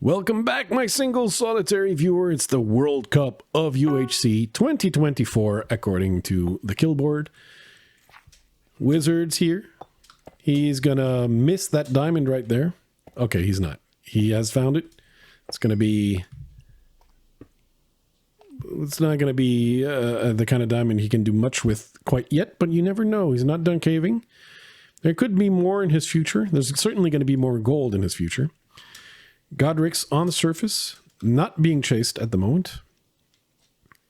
Welcome back, my single solitary viewer. It's the World Cup of UHC 2024, according to the killboard. Wizards here. He's gonna miss that diamond right there. Okay, he's not. He has found it. It's gonna be... It's not gonna be the kind of diamond he can do much with quite yet, but you never know. He's not done caving. There could be more in his future. There's certainly going to be more gold in his future. Godric's on the surface, not being chased at the moment.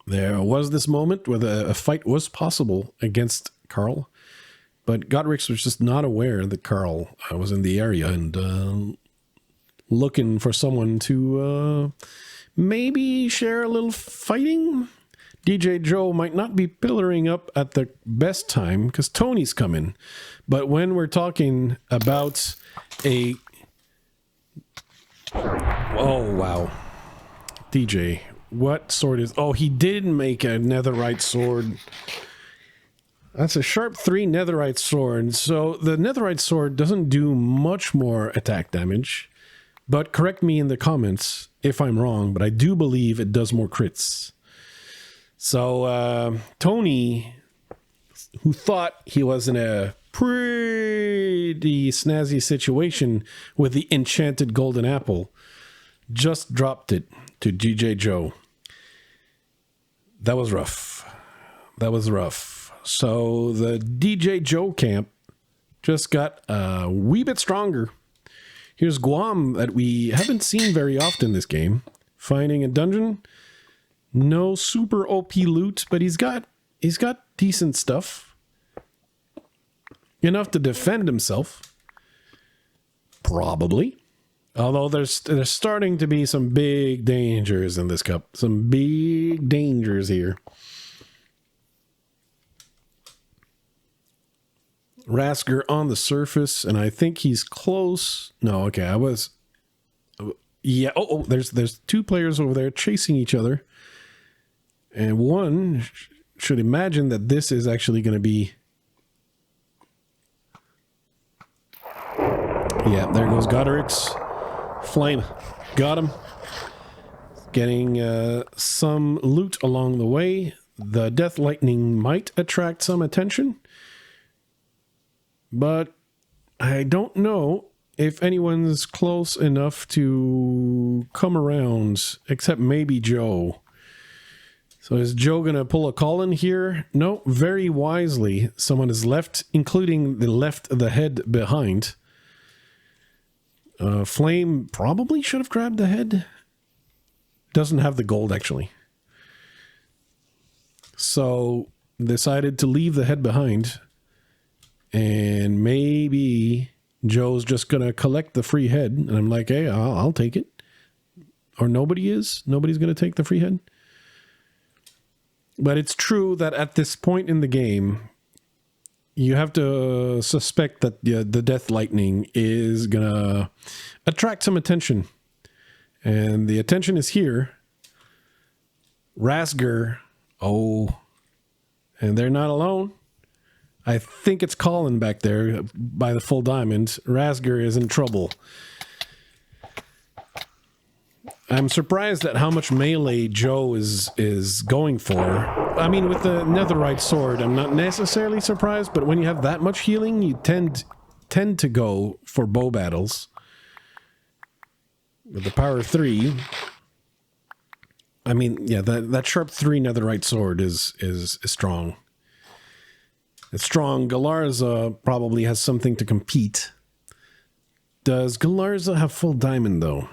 There was this moment where a fight was possible against Carl, but Godric's was just not aware that Carl was in the area and looking for someone to maybe share a little fighting. DJoee might not be pillaring up at the best time because Tony's coming. But when we're talking about a... Oh, wow. DJ, what sword is... Oh, he did make a netherite sword. That's a sharp 3 netherite sword. So the netherite sword doesn't do much more attack damage. But correct me in the comments if I'm wrong, but I do believe it does more crits. So Tony, who thought he was in a pretty snazzy situation with the enchanted golden apple, just dropped it to DJoee. That was rough. That was rough. So the DJoee camp just got a wee bit stronger. Here's Guam that we haven't seen very often this game. Finding a dungeon. No super OP loot, but he's got decent stuff. Enough to defend himself. Probably. Although there's starting to be some big dangers in this cup. Some big dangers here. Rasker on the surface, and I think he's close. No, okay, I was... Yeah, oh, there's 2 players over there chasing each other. And one should imagine that this is actually going to be... Yeah, there goes Godric's. Flame. Got him. Getting some loot along the way. The Death Lightning might attract some attention. But I don't know if anyone's close enough to come around, except maybe Joe. So is Joe going to pull a call in here? No, very wisely. Someone is left, including the head behind. Flame probably should have grabbed the head. Doesn't have the gold, actually. So decided to leave the head behind. And maybe Joe's just going to collect the free head. And I'm like, hey, I'll take it. Or nobody is. Nobody's going to take the free head. But it's true that at this point in the game, you have to suspect that the Death Lightning is going to attract some attention. And the attention is here. Rasker. Oh. And they're not alone. I think it's Colin back there by the full diamond. Rasker is in trouble. I'm surprised at how much melee Joe is going for. I mean, with the netherite sword, I'm not necessarily surprised, but when you have that much healing, you tend to go for bow battles. With the power 3, I mean, yeah, that sharp 3 netherite sword is strong. It's strong. Galarza probably has something to compete. Does Galarza have full diamond, though?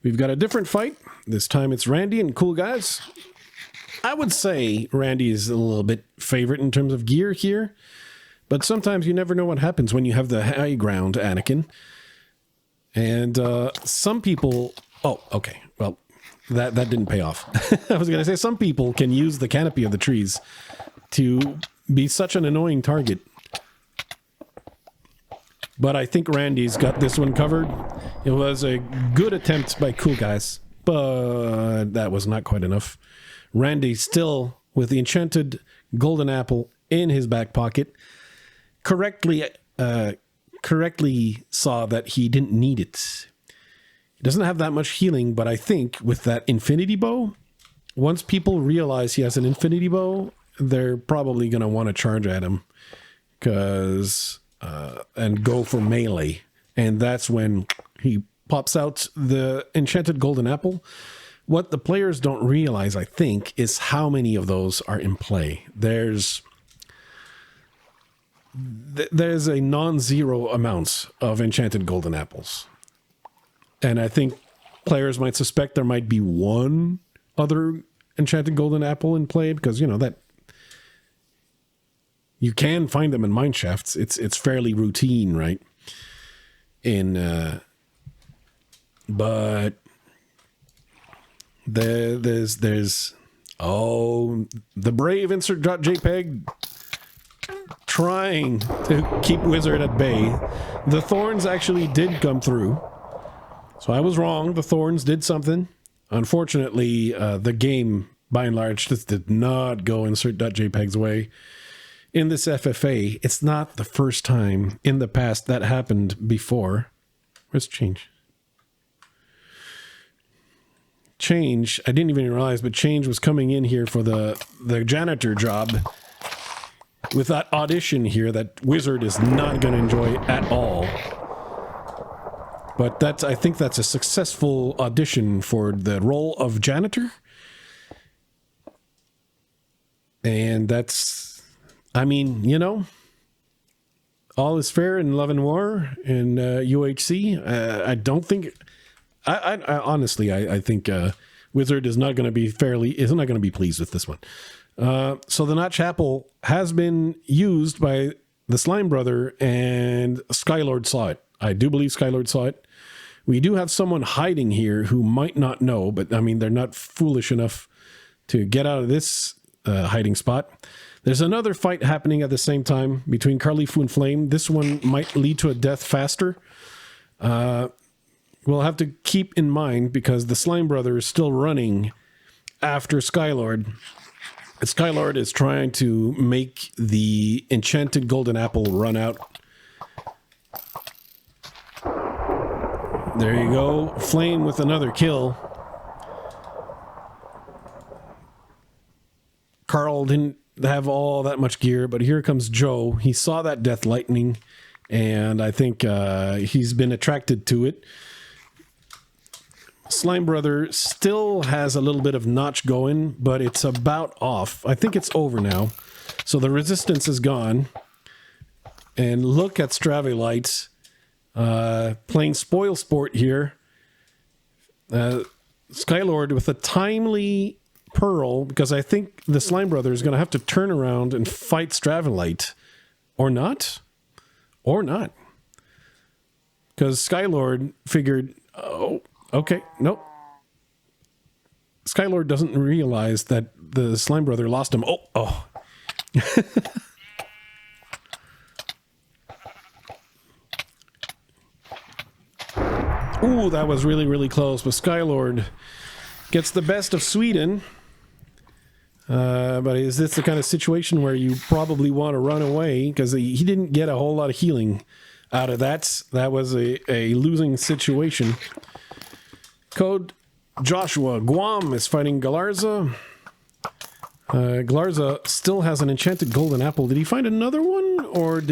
We've got a different fight. This time it's Randy and Cool Guys. I would say Randy is a little bit favorite in terms of gear here. But sometimes you never know what happens when you have the high ground, Anakin. And some people... Oh, okay. Well, that didn't pay off. I was going to say some people can use the canopy of the trees to be such an annoying target. But I think Randy's got this one covered. It was a good attempt by Cool Guys, but that was not quite enough. Randy still with the enchanted golden apple in his back pocket, correctly saw that he didn't need it. He Doesn't have that much healing, but I think with that infinity bow, once people realize he has an infinity bow, they're probably going to want to charge at him and go for melee. And that's when he pops out the enchanted golden apple. What the players don't realize, I think, is how many of those are in play. There's a non-zero amount of enchanted golden apples. And I think players might suspect there might be one other enchanted golden apple in play because, you know, that you can find them in mine shafts. It's fairly routine, right? But there's the brave insert.jpg trying to keep Wizard at bay. The thorns actually did come through. So I was wrong. The thorns did something. Unfortunately, the game, by and large, just did not go insert.jpg's way. In this FFA, it's not the first time in the past that happened before. Where's Change? Change, I didn't even realize, but Change was coming in here for the janitor job with that audition here that Wizard is not going to enjoy at all. But I think that's a successful audition for the role of janitor. And that's, I mean, you know, all is fair in love and war in UHC. I don't think, I honestly, I think Wizard is not going to be pleased with this one. So the Notch Apple has been used by the Slime Brother, and Skylord saw it. I do believe Skylord saw it. We do have someone hiding here who might not know, but I mean, they're not foolish enough to get out of this hiding spot. There's another fight happening at the same time between Carly Fu and Flame. This one might lead to a death faster. We'll have to keep in mind because the Slime Brother is still running after Skylord. Skylord is trying to make the enchanted golden apple run out. There you go. Flame with another kill. Carl didn't have all that much gear, but here comes Joe. He saw that death lightning, and I think he's been attracted to it. Slime Brother still has a little bit of notch going, but it's about off. I think it's over now. So the resistance is gone. And look at Stravelites playing spoil sport here. Skylord with a timely pearl, because I think the Slime Brother is going to have to turn around and fight Stravelite. Or not. Or not. Because Skylord figured, oh, okay, nope. Skylord doesn't realize that the Slime Brother lost him. Oh. Ooh, that was really, really close. But Skylord gets the best of Sweden. But is this the kind of situation where you probably want to run away? Because he didn't get a whole lot of healing out of that. That was a losing situation. Code Joshua. Guam is fighting Galarza. Galarza still has an enchanted golden apple. Did he find another one? Or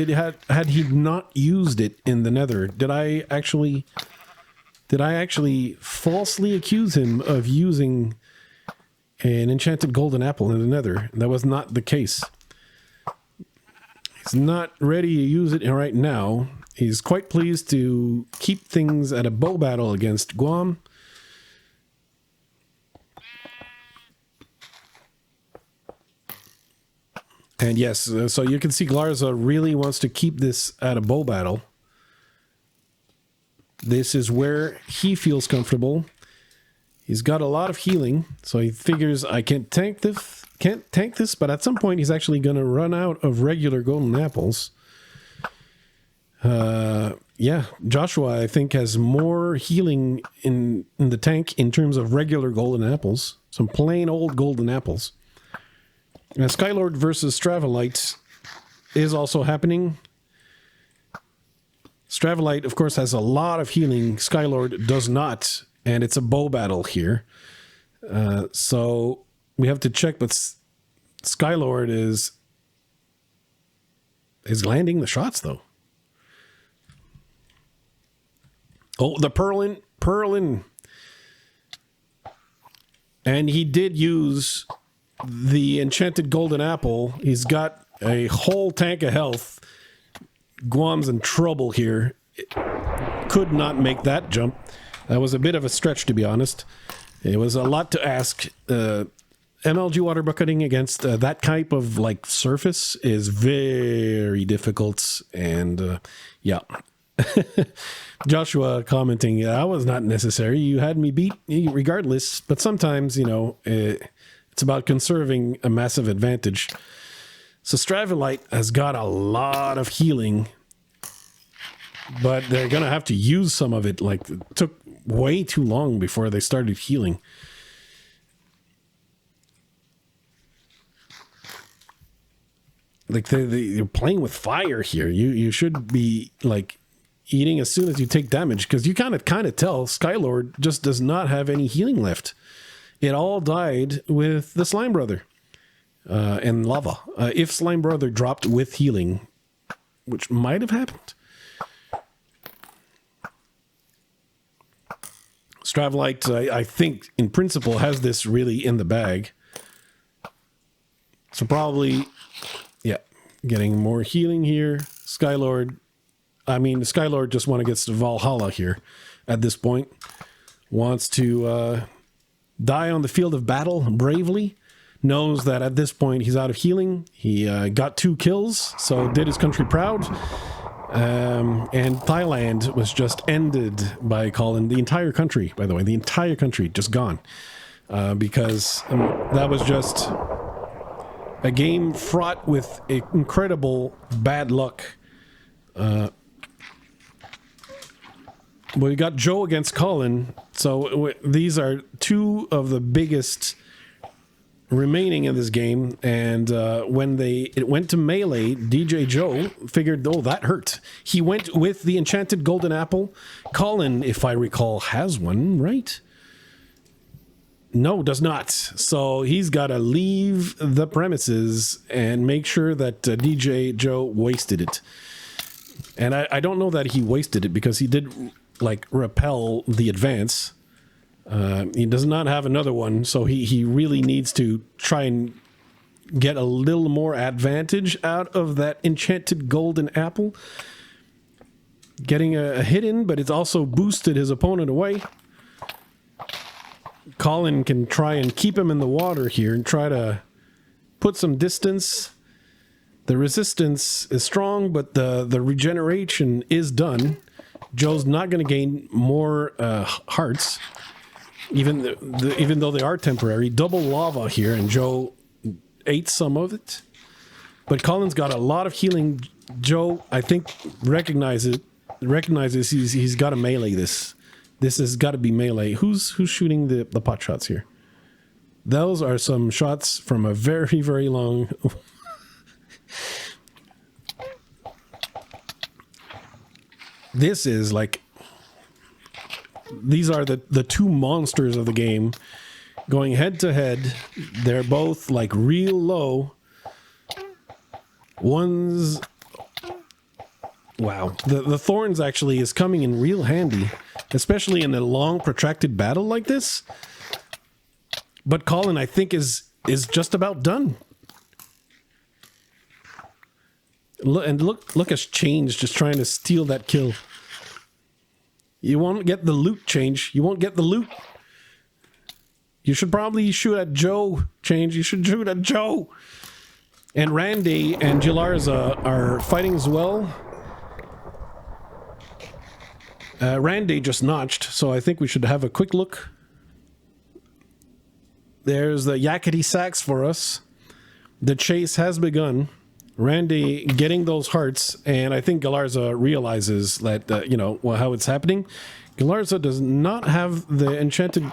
had he not used it in the nether? Did I actually falsely accuse him of using an enchanted golden apple in the nether? That was not the case. He's not ready to use it right now. He's quite pleased to keep things at a bow battle against Guam. And yes, so you can see Galarza really wants to keep this at a bow battle. This is where he feels comfortable. He's got a lot of healing, so he figures I can't tank this, but at some point he's actually going to run out of regular golden apples. Yeah, Joshua, I think, has more healing in the tank in terms of regular golden apples. Some plain old golden apples. Now, Skylord versus Stravelite is also happening. Stravolite, of course, has a lot of healing. Skylord does not, and it's a bow battle here. So we have to check, but Skylord is landing the shots, though. Oh, the Perlin. And he did use the enchanted golden apple. He's got a whole tank of health. Guam's in trouble here. Could not make that jump. That was a bit of a stretch, to be honest. It was a lot to ask. MLG water bucketing against that type of like surface is very difficult. And yeah. Joshua commenting, that was not necessary. You had me beat regardless. But sometimes, you know, it's about conserving a massive advantage. So Stravolite has got a lot of healing, but they're going to have to use some of it. Like, it took way too long before they started healing. Like, you're playing with fire here. You should be, like, eating as soon as you take damage, because you kind of tell Skylord just does not have any healing left. It all died with the Slime Brother. And lava. If Slime Brother dropped with healing, which might have happened. Stravolite, I think, in principle, has this really in the bag. So probably, yeah, getting more healing here. Skylord just want to get to Valhalla here at this point. Wants to die on the field of battle bravely. Knows that at this point he's out of healing. He got 2 kills, so did his country proud. And Thailand was just ended by Colin. The entire country, by the way, the entire country just gone. Because that was just a game fraught with incredible bad luck. We got Joe against Colin. So these are 2 of the biggest remaining in this game, and when it went to melee, DJoee figured, oh, that hurt. He went with the enchanted golden apple. Colin, if I recall, has one, right? No, does not. So he's got to leave the premises and make sure that DJoee wasted it. And I don't know that he wasted it, because he did like repel the advance. He does not have another one, so he really needs to try and get a little more advantage out of that enchanted golden apple. Getting a hit in, but it's also boosted his opponent away. Colin can try and keep him in the water here and try to put some distance. The resistance is strong, but the regeneration is done. Joe's not going to gain more hearts. Even though they are temporary. Double lava here, and Joe ate some of it. But Colin's got a lot of healing. Joe, I think, recognizes he's got to melee this. This has got to be melee. Who's shooting the pot shots here? Those are some shots from a very, very long... This is like... These are the 2 monsters of the game going head to head. They're both like real low. One's... Wow. The thorns actually is coming in real handy, especially in a long protracted battle like this. But Colin, I think, is just about done. Look has changed, just trying to steal that kill. You won't get the loot, Change. You won't get the loot. You should probably shoot at Joe, Change. You should shoot at Joe. And Randy and Gilarza are fighting as well. Randy just notched, so I think we should have a quick look. There's the yakety sax for us. The chase has begun. Randy getting those hearts, and I think Galarza realizes that, how it's happening. Galarza does not have the enchanted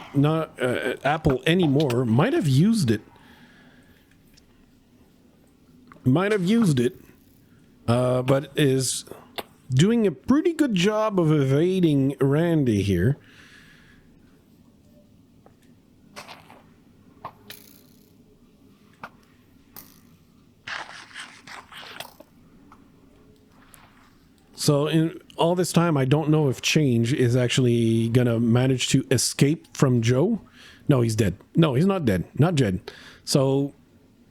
apple anymore. Might have used it. But is doing a pretty good job of evading Randy here. So in all this time, I don't know if Change is actually going to manage to escape from Joe. No, he's dead. No, he's not dead. Not dead. So,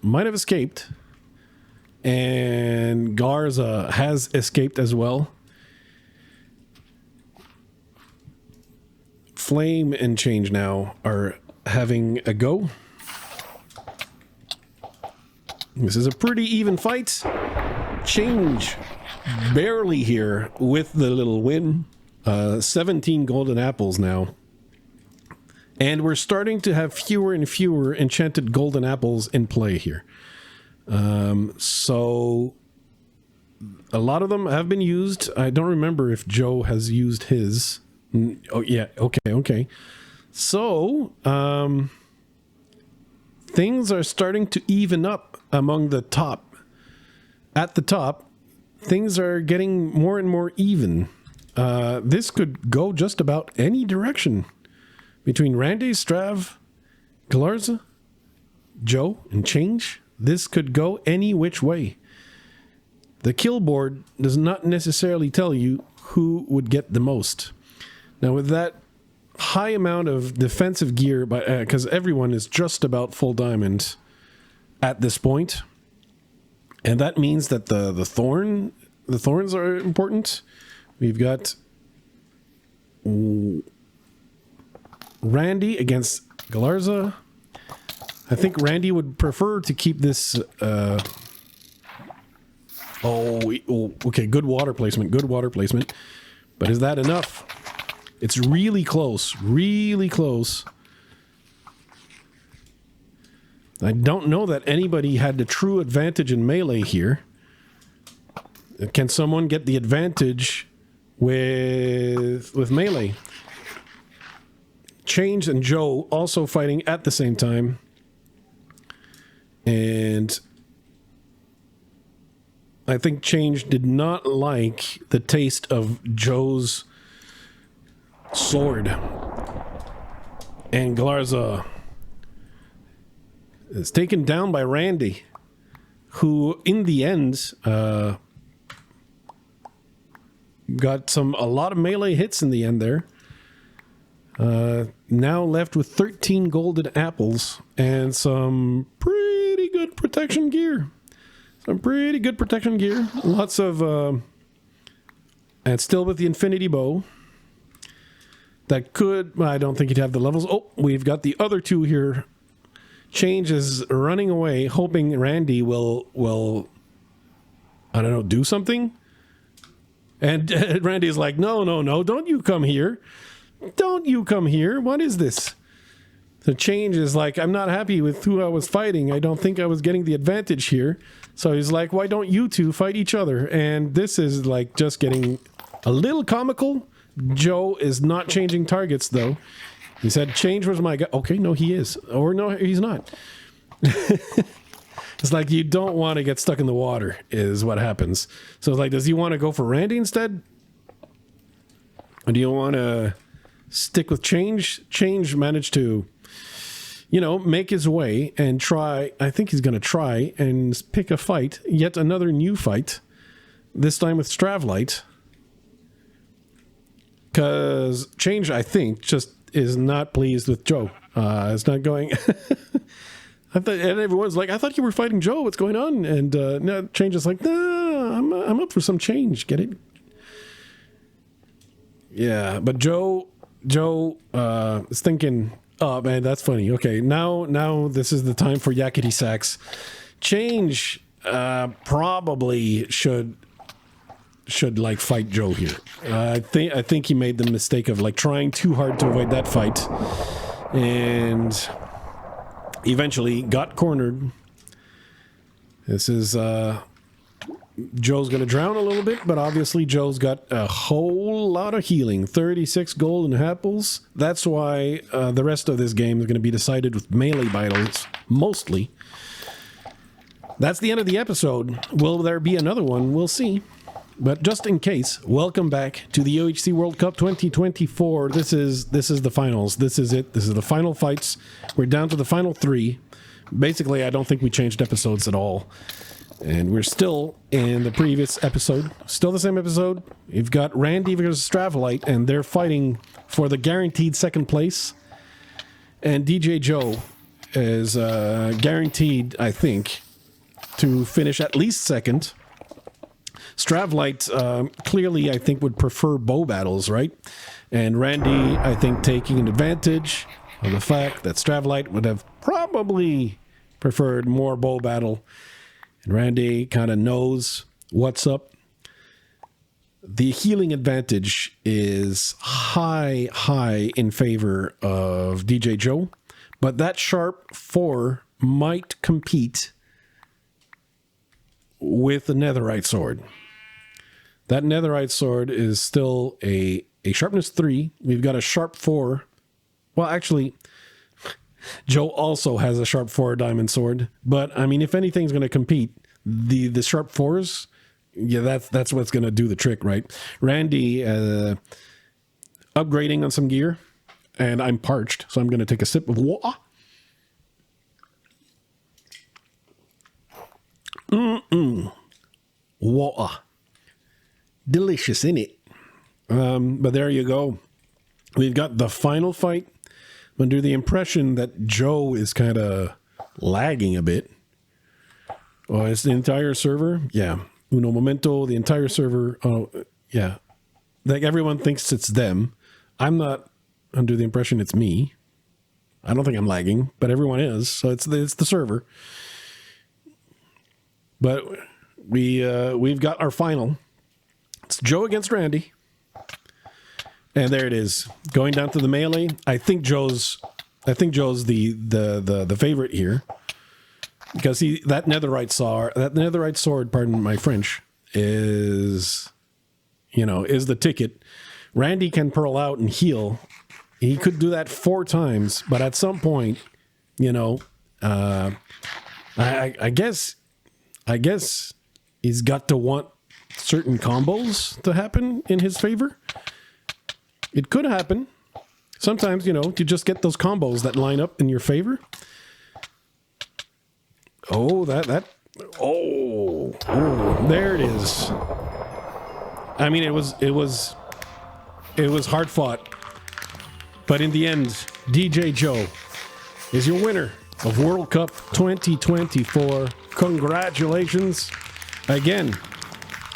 might have escaped. And Garza has escaped as well. Flame and Change now are having a go. This is a pretty even fight. Change barely here with the little win. 17 golden apples now. And we're starting to have fewer and fewer enchanted golden apples in play here. So a lot of them have been used. I don't remember if Joe has used his. Oh yeah, okay. So things are starting to even up among the top. At the top, things are getting more and more even. This could go just about any direction. Between Randy, Strav, Galarza, Joe, and Change, this could go any which way. The kill board does not necessarily tell you who would get the most. Now, with that high amount of defensive gear, because everyone is just about full diamond at this point, and that means that the thorns are important. We've got Randy against Galarza. I think Randy would prefer to keep this. Okay, good water placement. Good water placement. But is that enough? It's really close. Really close. I don't know that anybody had the true advantage in melee here. Can someone get the advantage with melee? Change and Joe also fighting at the same time. And I think Change did not like the taste of Joe's sword. And Galarza is taken down by Randy, who in the end got a lot of melee hits in the end there. Now left with 13 golden apples and some pretty good protection gear. Lots of... and still with the infinity bow. That could... I don't think he'd have the levels. Oh, we've got the other two here. Change is running away, hoping Randy will I don't know, do something. And Randy's like, no, don't you come here. Don't you come here. What is this? The Change is like, I'm not happy with who I was fighting. I don't think I was getting the advantage here. So he's like, why don't you two fight each other? And this is like just getting a little comical. Joe is not changing targets, though. He said, Change was my guy. Okay, no, he is. Or no, he's not. It's like you don't want to get stuck in the water is what happens. So it's like, does he want to go for Randy instead? Or do you want to stick with Change? Change managed to, make his way and try. I think he's going to try and pick a fight. Yet another new fight. This time with Stravlight. Because Change, I think, just is not pleased with Joe. It's not going... and everyone's like, I thought you were fighting Joe. What's going on? And no, Change is like, no, I'm up for some change. Get it? Yeah, but Joe is thinking, oh man, that's funny. Okay, now this is the time for yakety sacks. Change probably should like fight Joe here. I think he made the mistake of like trying too hard to avoid that fight, and eventually got cornered. This is Joe's gonna drown a little bit, but obviously Joe's got a whole lot of healing. 36 golden apples. That's why the rest of this game is going to be decided with melee battles mostly. That's the end of the episode. Will there be another one? We'll see. But just in case, welcome back to the UHC World Cup 2024. This is the finals. This is it. This is the final fights. We're down to the final 3. Basically, I don't think we changed episodes at all. And we're still in the previous episode. Still the same episode. You've got Randy versus Stravolite, and they're fighting for the guaranteed second place. And DJoee is guaranteed, I think, to finish at least second. Stravolite clearly, I think, would prefer bow battles, right? And Randy, I think, taking an advantage of the fact that Stravolite would have probably preferred more bow battle. And Randy kind of knows what's up. The healing advantage is high in favor of DJoee, but that Sharp 4 might compete with the netherite sword. That netherite sword is still a sharpness 3. We've got a sharp 4. Well, actually, Joe also has a sharp 4 diamond sword. But, I mean, if anything's going to compete, the sharp 4s, yeah, that's what's going to do the trick, right? Randy upgrading on some gear. And I'm parched, so I'm going to take a sip of water. Water. Delicious, innit? But there you go. We've got the final fight. I'm under the impression that Joe is kind of lagging a bit. Oh, it's the entire server? Yeah. Uno momento, the entire server. Oh, yeah. Like everyone thinks it's them. I'm not under the impression it's me. I don't think I'm lagging, but everyone is. So it's the server. But we've got our final. It's Joe against Randy. And there it is. Going down to the melee. I think Joe's the favorite here. Because that netherite sword, pardon my French, is the ticket. Randy can pearl out and heal. He could do that 4 times, but at some point, I guess he's got to want certain combos to happen in his favor. It could happen. Sometimes, you just get those combos that line up in your favor. Oh, oh, there it is. I mean, it was hard fought. But in the end, DJoee is your winner of World Cup 2024. Congratulations. Again,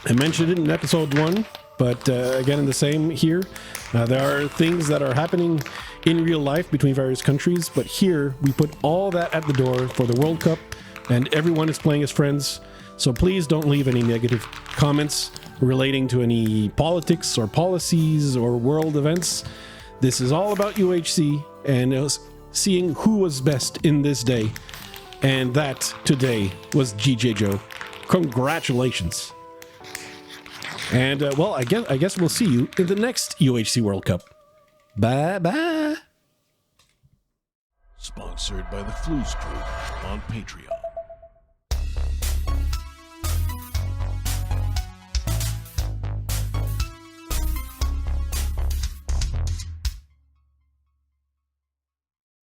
I mentioned it in episode 1, but again, in the same here. There are things that are happening in real life between various countries, but here we put all that at the door for the World Cup, and everyone is playing as friends. So please don't leave any negative comments relating to any politics or policies or world events. This is all about UHC and seeing who was best in this day. And that today was DJoee. Congratulations. And well, I guess we'll see you in the next UHC World Cup. Bye-bye. Sponsored by the Flues Group on Patreon.